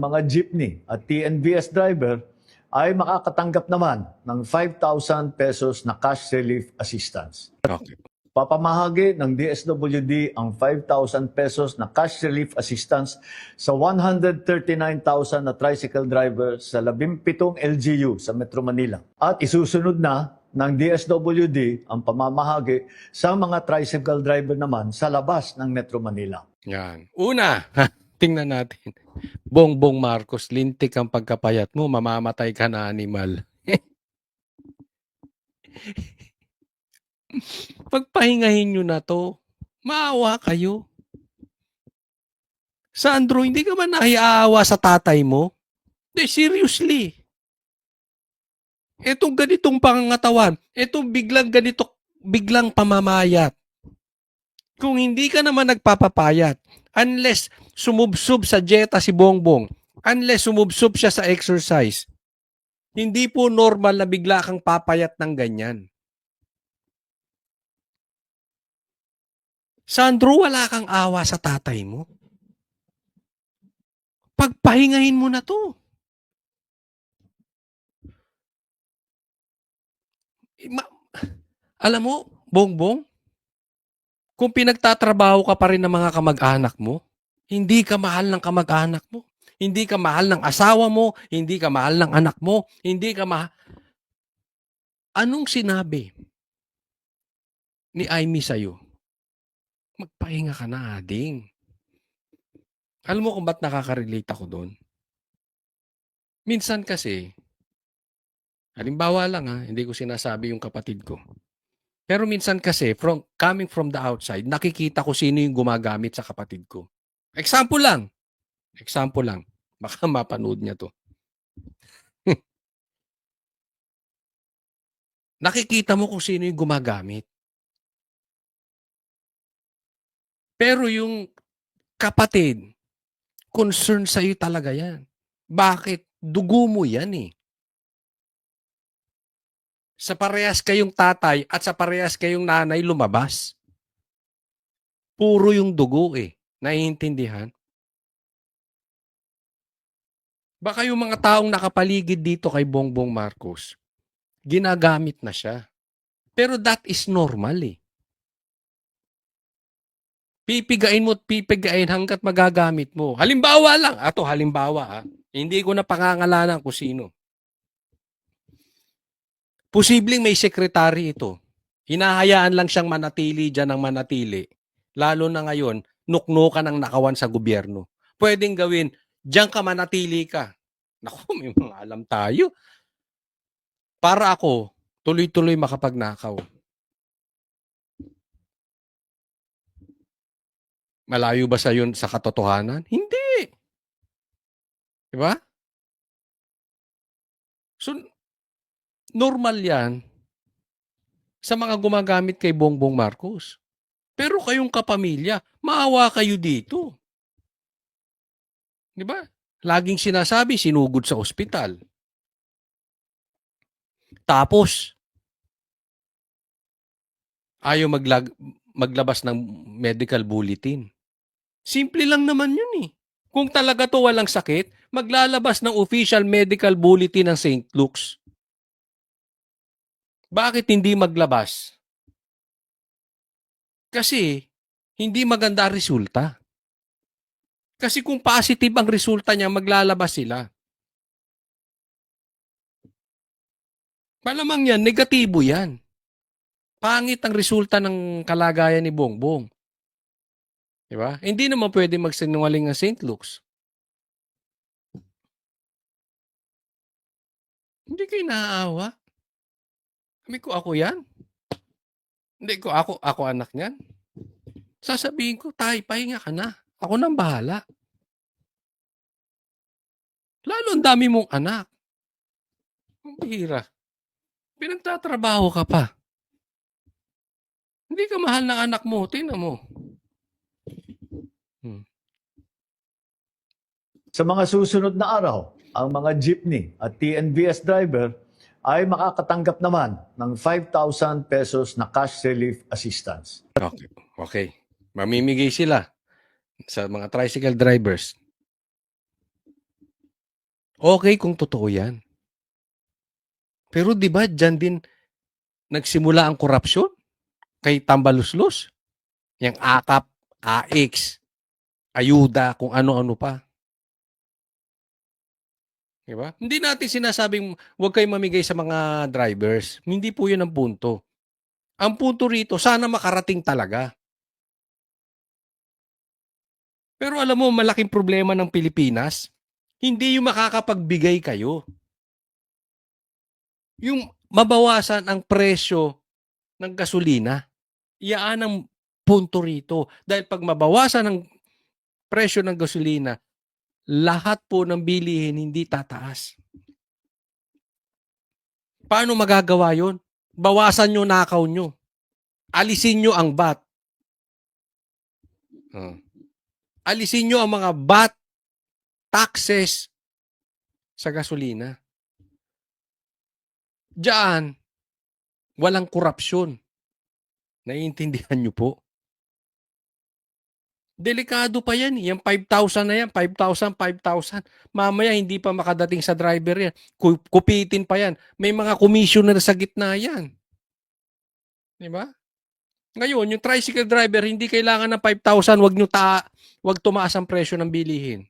Mga jeepney at TNVS driver ay makakatanggap naman ng 5,000 pesos na cash relief assistance. Okay. Papamahagi ng DSWD ang 5,000 pesos na cash relief assistance sa 139,000 na tricycle driver sa 17 LGU sa Metro Manila. At isusunod na ng DSWD ang pamamahagi sa mga tricycle driver naman sa labas ng Metro Manila. Yan. Una, tingnan natin. Bongbong Marcos, lintik ang pagkapayat mo, mamamatay ka na animal. Pagpahingahin nyo na to. Maawa kayo. Sandro, hindi ka ba nahiaawa sa tatay mo? Hindi, seriously. Etong ganitong pangangatawan, etong biglang pamamayat. Kung hindi ka naman nagpapapayat, unless sumubsob sa dieta si Bongbong, unless sumubsob siya sa exercise, hindi po normal na bigla kang papayat ng ganyan. Sandro, wala kang awa sa tatay mo. Pagpahingahin mo na to. Alam mo, Bongbong, kung pinagtatrabaho ka pa rin ng mga kamag-anak mo, hindi ka mahal ng kamag-anak mo. Hindi ka mahal ng asawa mo. Hindi ka mahal ng anak mo. Hindi ka mahal. Anong sinabi ni Amy sa'yo? Magpahinga ka na, ading. Alam mo kung ba't nakaka-relate ako doon? Minsan kasi, halimbawa lang hindi ko sinasabi yung kapatid ko. Pero minsan kasi, coming from the outside, nakikita ko sino yung gumagamit sa kapatid ko. Example lang. Baka mapanood niya to. Nakikita mo kung sino yung gumagamit. Pero yung kapatid, concern sa'yo talaga yan. Bakit? Dugo mo yan eh. Sa parehas kayong tatay at sa parehas kayong nanay lumabas. Puro yung dugo eh. Naiintindihan? Baka yung mga taong nakapaligid dito kay Bongbong Marcos, ginagamit na siya. Pero that is normal eh. Pipigain mo at pipigain hanggat magagamit mo. Halimbawa lang. Halimbawa. Hindi ko na pangangalanan kung sino. Posibleng may sekretary ito. Hinahayaan lang siyang manatili dyan ng manatili. Lalo na ngayon, nuknukan ang nakawan sa gobyerno. Pwedeng gawin, dyan ka manatili ka. Naku, may mga alam tayo. Para ako, tuloy-tuloy makapagnakaw. Malayo ba sa yun sa katotohanan? Hindi. Diba? So, normal yan sa mga gumagamit kay Bongbong Marcos. Pero kayong kapamilya, maawa kayo dito. Di ba? Laging sinasabi, sinugod sa ospital. Tapos, ayaw maglabas ng medical bulletin. Simple lang naman yun eh. Kung talaga to walang sakit, maglalabas ng official medical bulletin ng St. Luke's. Bakit hindi maglabas? Kasi hindi maganda ang resulta. Kasi kung positive ang resulta niya, maglalabas sila. Malamang yan, negatibo yan. Pangit ang resulta ng kalagayan ni Bongbong. Diba? Hindi naman pwede magsinungaling ang St. Luke's. Hindi kayo naaawa. Sabi ko, ako yan? Hindi ko, ako anak niyan. Sasabihin ko, tay, pahinga ka na. Ako nang bahala. Lalo ang dami mong anak. Ang bihira. Pinagtatrabaho ka pa. Hindi ka mahal ng anak mo. Tingnan mo. Sa mga susunod na araw, ang mga jeepney at TNVS driver ay makakatanggap naman ng 5,000 pesos na cash relief assistance. Okay. Mamimigay sila sa mga tricycle drivers. Okay kung totoo yan. Pero di ba dyan din nagsimula ang korupsyon kay Tambaluslos? Yang AKAP, AX, ayuda, kung ano-ano pa. Di ba? Hindi natin sinasabing huwag kayong mamigay sa mga drivers. Hindi po yun ang punto. Ang punto rito, sana makarating talaga. Pero alam mo, malaking problema ng Pilipinas, hindi yung makakapagbigay kayo. Yung mabawasan ang presyo ng gasolina. Iyaan ang punto rito. Dahil pag mabawasan ang presyo ng gasolina, lahat po ng bilihin hindi tataas. Paano magagawa yon? Bawasan nyo nakaw nyo. Alisin nyo ang VAT. Alisin nyo ang mga VAT taxes sa gasolina. Diyan, walang korupsyon. Naiintindihan nyo po? Delikado pa yan. Yung 5,000 na yan, 5,000, 5,000. Mamaya hindi pa makadating sa driver yan. Kupitin pa yan. May mga commissioner sa gitna yan. Di ba? Ngayon, yung tricycle driver, hindi kailangan ng 5,000, wag tumaas ang presyo ng bilihin.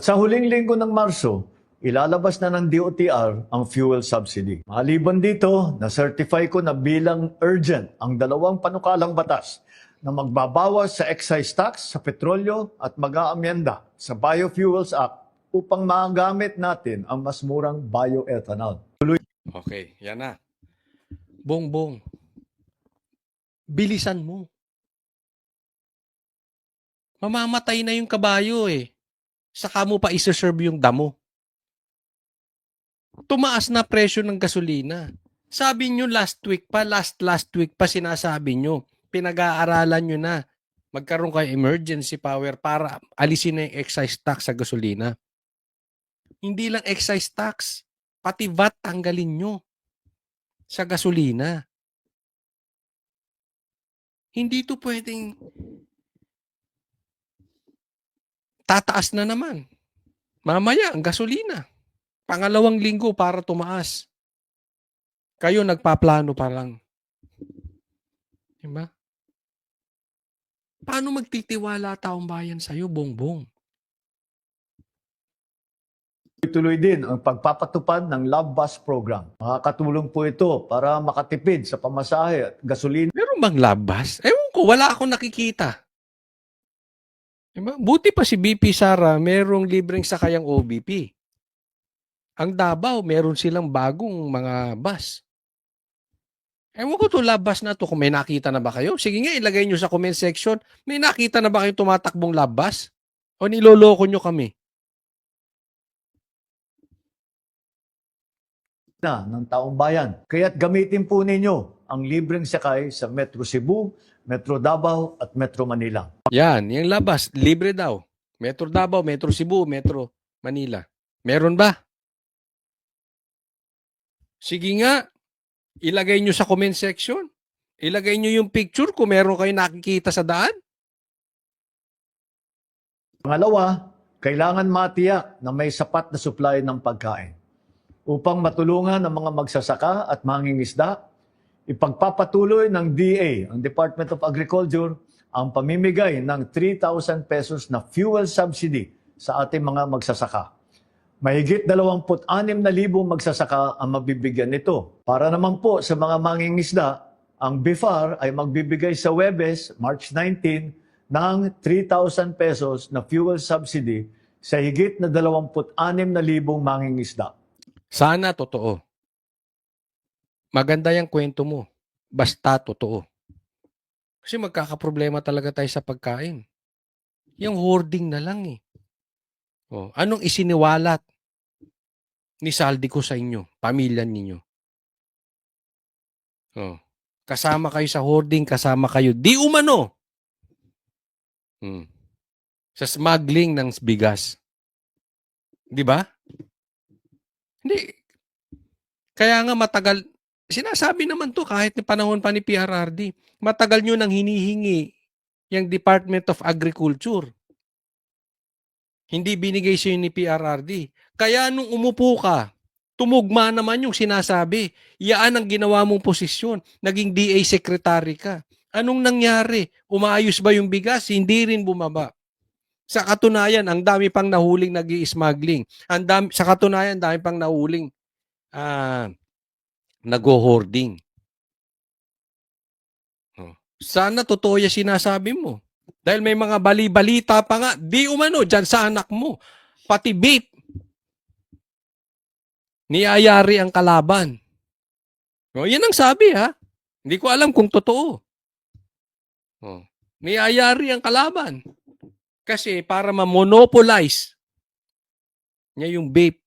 Sa huling linggo ng Marso, ilalabas na ng DOTR ang fuel subsidy. Maliban dito, na-certify ko na bilang urgent ang dalawang panukalang batas na magbabawas sa excise tax sa petrolyo at mag-aamyenda sa Biofuels Act upang magamit natin ang mas murang bioethanol. Okay, yan na. Bongbong, bilisan mo. Mamamatay na yung kabayo eh. Saka mo pa isa-serve yung damo. Tumaas na presyo ng gasolina. Sabi nyo last week pa sinasabi nyo. Pinag-aaralan nyo na. Magkaroon kayo emergency power para alisin na yung excise tax sa gasolina. Hindi lang excise tax, pati VAT tanggalin nyo sa gasolina. Hindi to pwedeng tataas na naman. Mamaya, ang gasolina. Pangalawang linggo para tumaas. Kayo nagpaplano pa lang. Diba? Paano magtitiwala taong bayan sa'yo, Bongbong? Tuloy din ang pagpapatupad ng Love Bus Program. Makakatulong po ito para makatipid sa pamasahe at gasolina. Meron bang labas? Ewan ko, wala akong nakikita. Diba? Buti pa si BP Sara, merong libreng sakayang OBP. Ang Davao, meron silang bagong mga bus. Ewan ko to labas na to, kung may nakita na ba kayo? Sige nga, ilagay nyo sa comment section. May nakita na ba kayo tumatakbong labas? O niloloko nyo kami? Ng taong bayan. Kaya't gamitin po ninyo ang libreng sakay sa Metro Cebu, Metro Davao at Metro Manila. Yan, yung labas, libre daw. Metro Davao, Metro Cebu, Metro Manila. Meron ba? Sige nga, ilagay nyo sa comment section. Ilagay nyo yung picture kung meron kayo nakikita sa daan. Pangalawa, kailangan matiyak na may sapat na supply ng pagkain. Upang matulungan ang mga magsasaka at mangingisda, ipagpapatuloy ng DA, ang Department of Agriculture, ang pamimigay ng 3,000 pesos na fuel subsidy sa ating mga magsasaka. Mahigit 26,000 magsasaka ang mabibigyan nito. Para naman po sa mga mangingisda, ang BIFAR ay magbibigay sa Huwebes, March 19, ng 3,000 pesos na fuel subsidy sa higit na 26,000 mangingisda. Sana totoo. Maganda yung kwento mo. Basta totoo. Kasi magkakaproblema talaga tayo sa pagkain. Yung hoarding na lang eh. Oh, anong isiniwalat ni Saldi ko sa inyo, pamilya ninyo? Oh, kasama kayo sa hoarding, kasama kayo di umano. Sa smuggling ng bigas. Di ba? Hindi. Kaya nga matagal, sinasabi naman to kahit ni panahon pa ni PRRD, matagal nyo nang hinihingi yung Department of Agriculture Hindi binigay sa'yo ni PRRD. Kaya nung umupo ka, tumugma naman yung sinasabi. Yaan ang ginawa mong posisyon. Naging DA secretary ka. Anong nangyari? Umaayos ba yung bigas? Hindi rin bumaba. Sa katunayan, ang dami pang nahuling nag-i-smuggling. Sa katunayan, dami pang nahuling nag-hoarding. Sana totoo yung sinasabi mo. Dahil may mga bali-balita pa nga, di umano, dyan sa anak mo. Pati vape. Niyayari ang kalaban. Yan ang sabi ha. Hindi ko alam kung totoo. Niyayari ang kalaban. Kasi para ma-monopolize niya yung vape.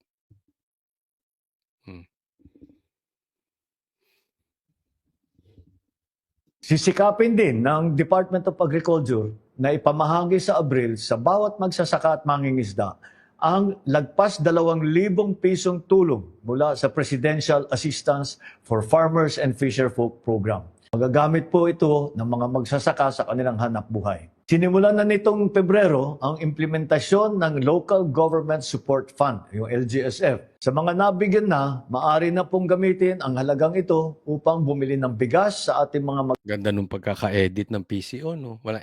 Sisikapin din ng Department of Agriculture na ipamahagi sa Abril sa bawat magsasaka at mangingisda ang lagpas 2,000 pisong tulong mula sa Presidential Assistance for Farmers and Fisherfolk Program. Magagamit po ito ng mga magsasaka sa kanilang hanap buhay. Sinimulan na nitong Pebrero ang implementasyon ng Local Government Support Fund, yung LGSF. Sa mga nabigyan na, maaari na pong gamitin ang halagang ito upang bumili ng bigas sa ating mga Ganda nung pagkaka-edit ng PCO, no? Wala.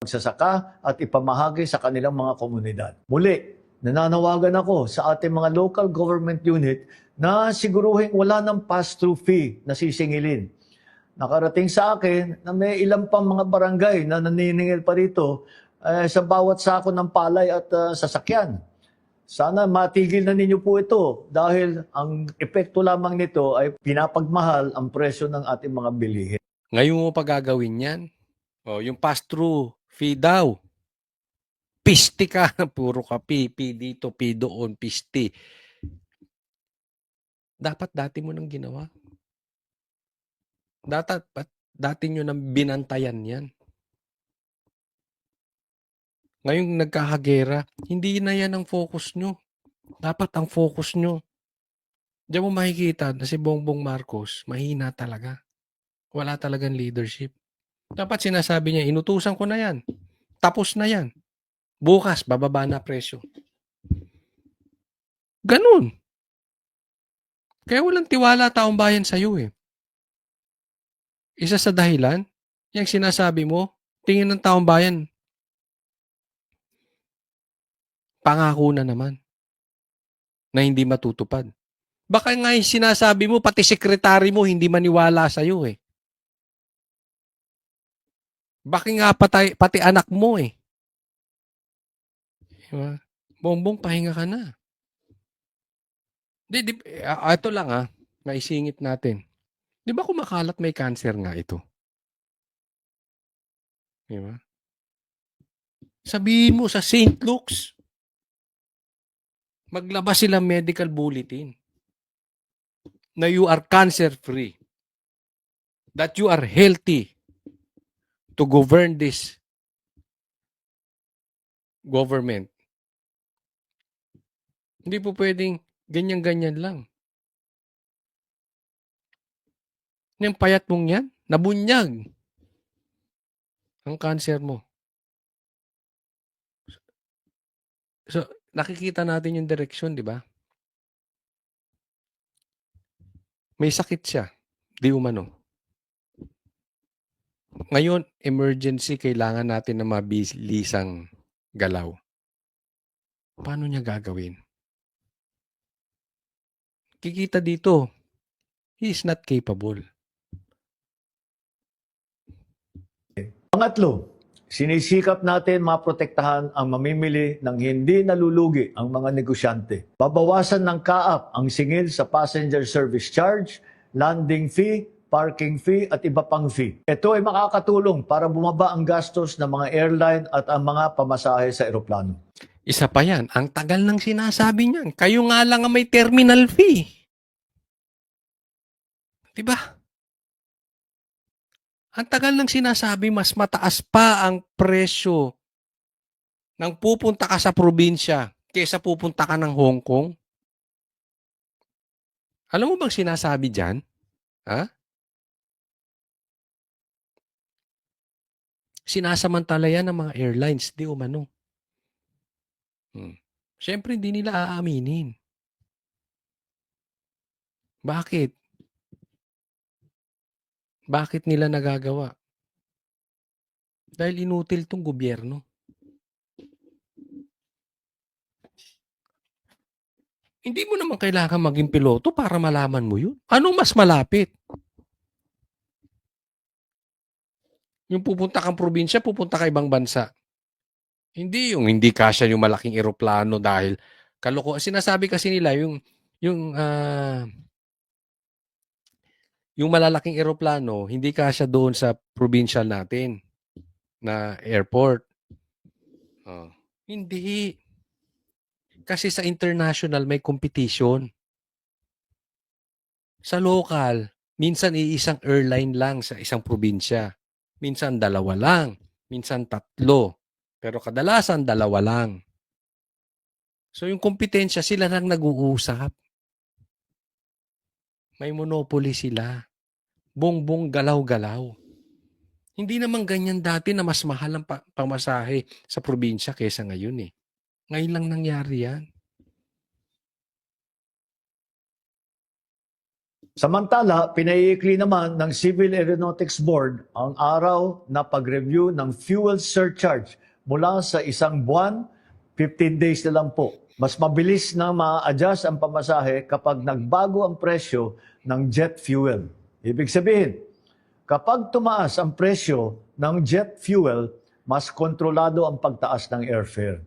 magsasaka at ipamahagi sa kanilang mga komunidad. Muli, nananawagan ako sa ating mga local government unit na siguruhin wala ng pass-through fee na sisingilin. Nakarating sa akin na may ilang pang mga barangay na naniningil pa rito sa bawat sako ng palay at sasakyan. Sana matigil na ninyo po ito dahil ang epekto lamang nito ay pinapagmahal ang presyo ng ating mga bilihin. Ngayon mo pa gagawin yan? Yung pass-through fee daw. Pisti ka. Puro ka P dito, P doon, pisti. Dapat dati mo nang ginawa. Dati nyo nang binantayan yan. Ngayong nagkahagera, hindi na yan ang focus nyo. Dapat ang focus nyo. Diyan mo makikita na si Bongbong Marcos, mahina talaga. Wala talagang leadership. Dapat sinasabi niya, inutusan ko na yan. Tapos na yan. Bukas, bababa na presyo. Ganun. Kaya walang tiwala taong bayan sa'yo eh. Isa sa dahilan, yung sinasabi mo, tingin ng taong bayan, pangako na naman na hindi matutupad. Baka nga yung sinasabi mo, pati sekretary mo hindi maniwala sa'yo eh. Baka nga pati anak mo eh. Diba? Bongbong, pahinga ka na. Ito lang naisingit natin. Di ba kumakalat may cancer nga ito? Diba? Sabihin mo sa St. Luke's, maglabas sila medical bulletin na you are cancer-free, that you are healthy to govern this government. Hindi po pwedeng ganyan-ganyan lang. Yung payat mong yan, nabunyag ang cancer mo. So, nakikita natin yung direksyon, di ba? May sakit siya, di umano. Ngayon, emergency, kailangan natin na mabilisang galaw. Paano niya gagawin? Kikita dito, he is not capable. Pangatlo, sinisikap natin maprotektahan ang mamimili ng hindi nalulugi ang mga negosyante. Babawasan ng kaap ang singil sa passenger service charge, landing fee, parking fee at iba pang fee. Ito ay makakatulong para bumaba ang gastos ng mga airline at ang mga pamasahe sa eroplano. Isa pa yan, ang tagal ng sinasabi niyan. Kayo nga lang ang may terminal fee. Diba? Ang tagal ng sinasabi, mas mataas pa ang presyo nang pupunta ka sa probinsya kaysa pupunta ka ng Hong Kong. Alam mo bang sinasabi dyan? Ha? Sinasamantala yan ng mga airlines, di umano. Siyempre, hindi nila aaminin. Bakit? Bakit nila nagagawa? Dahil inutil tong gobyerno. Hindi mo naman kailangan maging piloto para malaman mo yun. Anong mas malapit? Yung pupunta kang probinsya, pupunta ka ibang bansa. Hindi yung hindi kasya yung malaking eroplano dahil kaloko. Sinasabi kasi nila yung yung malalaking eroplano hindi kasya doon sa provincial natin na airport. Hindi. Kasi sa international may competition. Sa local, minsan iisang airline lang sa isang probinsya. Minsan 2 lang, minsan 3. Pero kadalasan 2 lang. So yung kompetensya, sila lang nag-uusap. May monopoly sila. Bongbong galaw-galaw. Hindi naman ganyan dati na mas mahal ang pamasahe sa probinsya kaysa ngayon eh. Ngayon lang nangyari yan. Samantala, pinaiikli naman ng Civil Aeronautics Board ang araw na pag-review ng fuel surcharge mula sa 1 buwan, 15 days na lang po. Mas mabilis na ma-adjust ang pamasahe kapag nagbago ang presyo ng jet fuel. Ibig sabihin, kapag tumaas ang presyo ng jet fuel, mas kontrolado ang pagtaas ng airfare.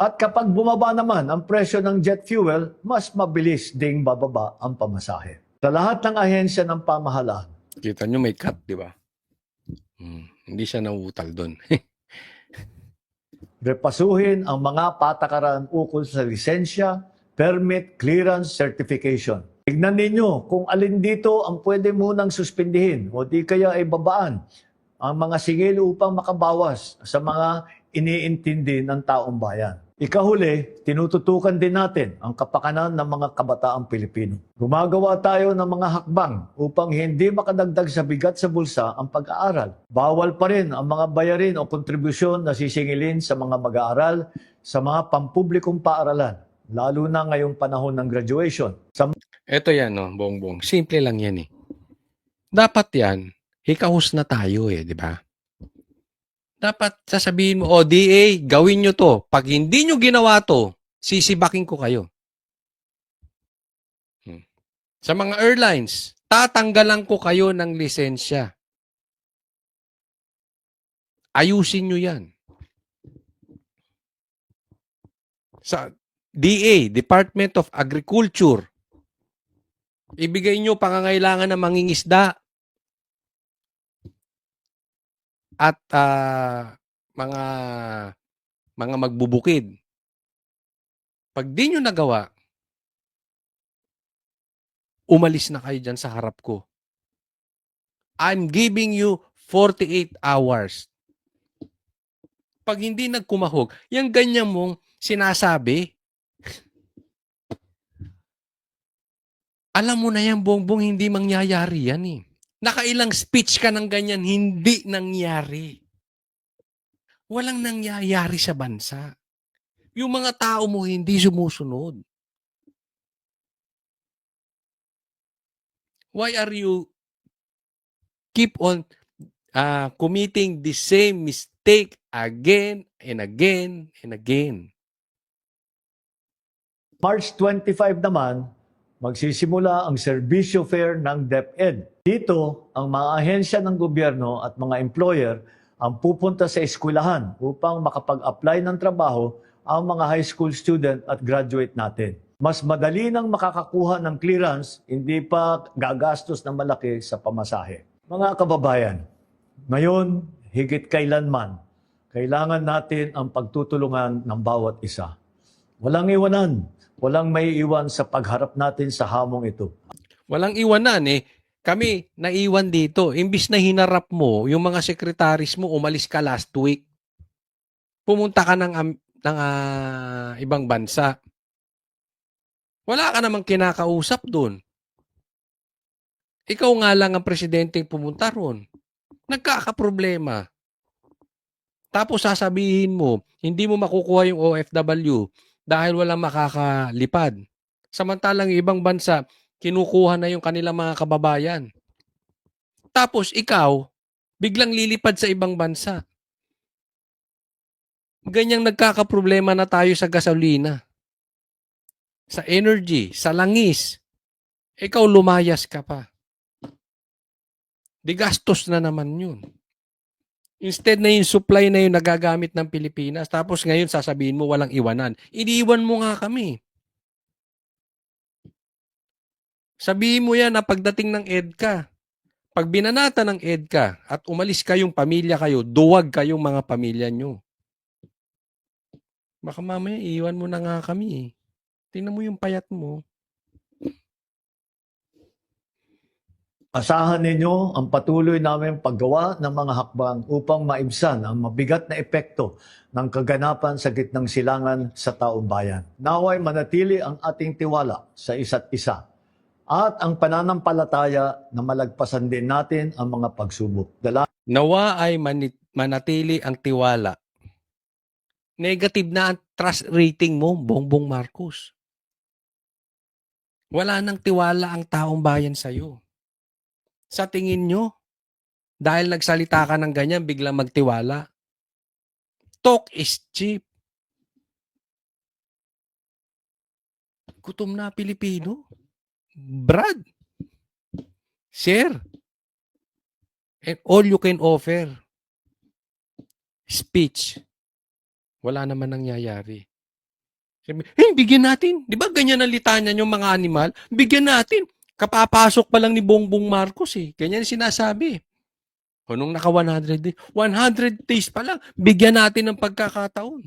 At kapag bumaba naman ang presyo ng jet fuel, mas mabilis ding bababa ang pamasahe. Sa lahat ng ahensya ng pamahalaan, Kita nyo may cut, di ba? Hindi siya nauutal doon. repasuhin ang mga patakaran ukol sa lisensya, permit, clearance, certification. Tignan ninyo kung alin dito ang pwede munang suspindihin o di kaya ay babaan ang mga singil upang makabawas sa mga iniintindi ng taong bayan. Ikahuli, tinututukan din natin ang kapakanan ng mga kabataang Pilipino. Gumagawa tayo ng mga hakbang upang hindi makadagdag sa bigat sa bulsa ang pag-aaral. Bawal pa rin ang mga bayarin o kontribusyon na sisingilin sa mga mag-aaral sa mga pampublikong paaralan, lalo na ngayong panahon ng graduation. Ito yan, no, bongbong. Simple lang yan eh. Dapat yan, hikahos na tayo eh, di ba? Dapat sasabihin mo, DA, gawin nyo to. Pag hindi nyo ginawa to, sisibakin ko kayo. Sa mga airlines, tatanggalan ko kayo ng lisensya. Ayusin nyo yan. Sa DA, Department of Agriculture, ibigay nyo pangangailangan ng mangingisda at mga magbubukid. Pag di nyo nagawa, umalis na kayo dyan sa harap ko. I'm giving you 48 hours. Pag hindi nagkumahog, yung ganyan mong sinasabi, alam mo na yan, bongbong, hindi mangyayari yan eh. Nakailang speech ka ng ganyan, hindi nangyari. Walang nangyayari sa bansa. Yung mga tao mo hindi sumusunod. Why are you keep on committing the same mistake again and again and again? March 25 naman, magsisimula ang serbisyo fair ng DepEd. Dito, ang mga ahensya ng gobyerno at mga employer ang pupunta sa eskwelahan upang makapag-apply ng trabaho ang mga high school student at graduate natin. Mas madali nang makakakuha ng clearance, hindi pa gagastos ng malaki sa pamasahe. Mga kababayan, ngayon, higit kailanman, kailangan natin ang pagtutulungan ng bawat isa. Walang iwanan, walang maiiwan sa pagharap natin sa hamong ito. Walang iwanan eh. Kami, naiwan dito. Imbis na hinarap mo, yung mga sekretaris mo, umalis ka last week. Pumunta ka ng ibang bansa. Wala ka namang kinakausap doon. Ikaw nga lang ang presidente pumunta roon. Nagkakaproblema. Tapos sasabihin mo, hindi mo makukuha yung OFW dahil walang makakalipad. Samantalang yung ibang bansa, kinukuha na yung kanilang mga kababayan. Tapos ikaw, biglang lilipad sa ibang bansa. Ganyang nagkakaproblema na tayo sa gasolina, sa energy, sa langis. Ikaw lumayas ka pa. Di gastos na naman yun. Instead na yung supply na yung nagagamit ng Pilipinas, tapos ngayon sasabihin mo walang iwanan. Iniwan mo nga kami. Sabihin mo yan na pagdating ng EDCA. Pag binanata ng EDCA at umalis kayong pamilya kayo, duwag kayong mga pamilya nyo. Baka mamaya iiwan mo na nga kami eh. Tingnan mo yung payat mo. Asahan ninyo ang patuloy namin paggawa ng mga hakbang upang maibsan ang mabigat na epekto ng kaganapan sa gitnang silangan sa taong bayan. Naway manatili ang ating tiwala sa isa't isa at ang pananampalataya na malagpasan din natin ang mga pagsubok. Nawa ay manatili ang tiwala. Negative na ang trust rating mo, Bongbong Marcos. Wala nang tiwala ang taong bayan sa'yo. Sa tingin nyo, dahil nagsalita ka ng ganyan, biglang magtiwala. Talk is cheap. Gutom na Pilipino. Brad. Share. And all you can offer. Speech. Wala naman nangyayari. Bigyan natin. Di ba ganyan ang litanya yung mga animal? Bigyan natin. Kapapasok pa lang ni Bongbong Marcos eh. Ganyan sinasabi. O nung naka 100 days, 100 days pa lang, bigyan natin ng pagkakataon.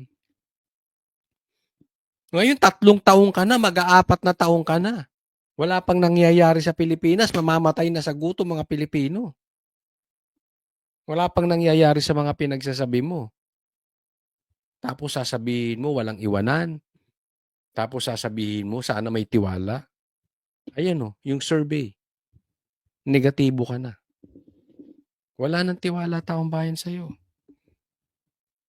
Ngayon, 3 taong ka na, mag-4 na taong ka na. Wala pang nangyayari sa Pilipinas, mamamatay na sa gutom mga Pilipino. Wala pang nangyayari sa mga pinagsasabi mo. Tapos sasabihin mo, walang iwanan. Tapos sasabihin mo, sana may tiwala. Ayan o, yung survey. Negatibo ka na. Wala nang tiwala taong bayan sa'yo.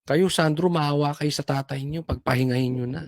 Kayo, Sandro, maawa kayo sa tatay niyo, pagpahingahin niyo na.